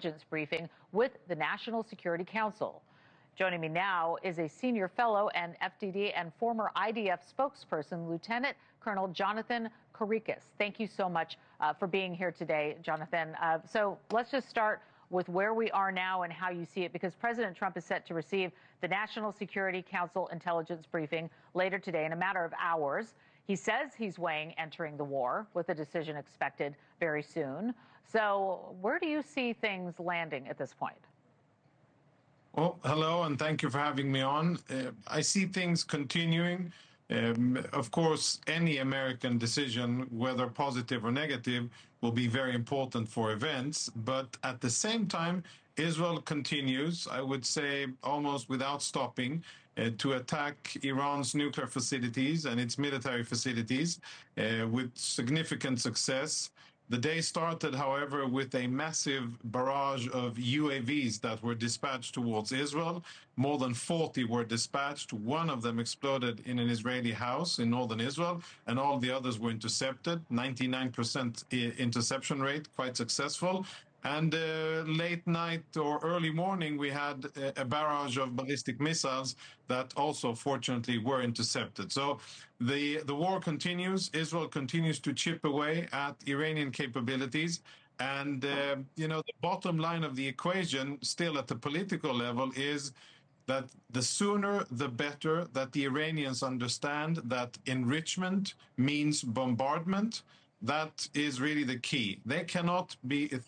intelligence briefing with the National Security Council. Joining me now is a senior fellow and FDD and former IDF spokesperson, Lieutenant Colonel Jonathan Conricus. Thank you so much for being here today, Jonathan. So let's just start with where we are now and how you see it, because President Trump is set to receive the National Security Council intelligence briefing later today in a matter of hours. He says he's weighing entering the war, with a decision expected very soon. So where do you see things landing at this point? Well, hello, and thank you for having me on. I see things continuing. Of course, any American decision, whether positive or negative, will be very important for events. But at the same time, Israel continues, I would say, almost without stopping, to attack Iran's nuclear facilities and its military facilities with significant success. The day started, however, with a massive barrage of UAVs that were dispatched towards Israel. More than 40 were dispatched. One of them exploded in an Israeli house in northern Israel, and all the others were intercepted. 99% interception rate, quite successful. And late night or early morning, we had a barrage of ballistic missiles that also, fortunately, were intercepted. So the war continues. Israel continues to chip away at Iranian capabilities. And, the bottom line of the equation, still at the political level, is that the sooner the better that the Iranians understand that enrichment means bombardment. That is really the key. They cannot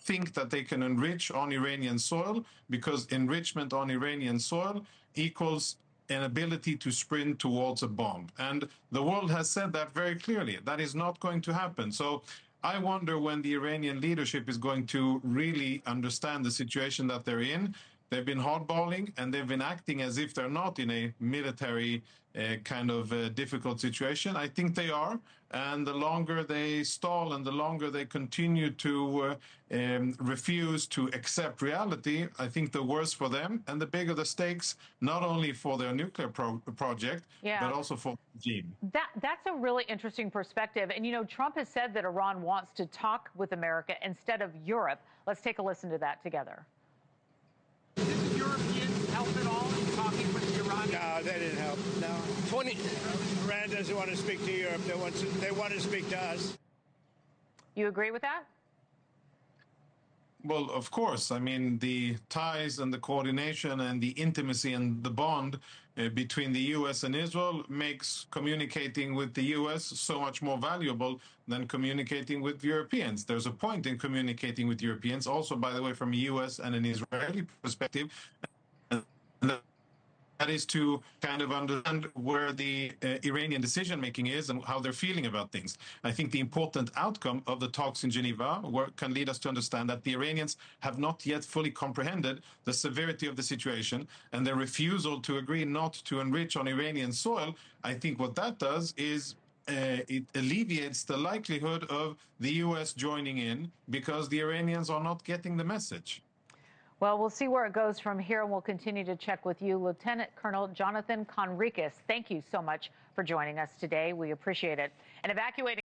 think that they can enrich on Iranian soil, because enrichment on Iranian soil equals an ability to sprint towards a bomb. And the world has said that very clearly. That is not going to happen. So I wonder when the Iranian leadership is going to really understand the situation that they're in. They've been hardballing, and they've been acting as if they're not in a military difficult situation. I think they are. And the longer they stall and the longer they continue to refuse to accept reality, I think the worse for them and the bigger the stakes, not only for their nuclear project, but also for the regime. That's a really interesting perspective. And, Trump has said that Iran wants to talk with America instead of Europe. Let's take a listen to that together. Did the Europeans help at all in talking with the Iranians? No, they didn't help. No. Iran doesn't want to speak to Europe. They want to speak to us. You agree with that? Well, of course. I mean, the ties and the coordination and the intimacy and the bond between the U.S. and Israel makes communicating with the U.S. so much more valuable than communicating with Europeans. There's a point in communicating with Europeans, also, by the way, from a U.S. and an Israeli perspective. That is to kind of understand where the Iranian decision-making is and how they're feeling about things. I think the important outcome of the talks in Geneva can lead us to understand that the Iranians have not yet fully comprehended the severity of the situation, and their refusal to agree not to enrich on Iranian soil. I think what that does is it alleviates the likelihood of the U.S. joining in, because the Iranians are not getting the message. Well, we'll see where it goes from here, and we'll continue to check with you. Lieutenant Colonel Jonathan Conricus, thank you so much for joining us today. We appreciate it. And evacuating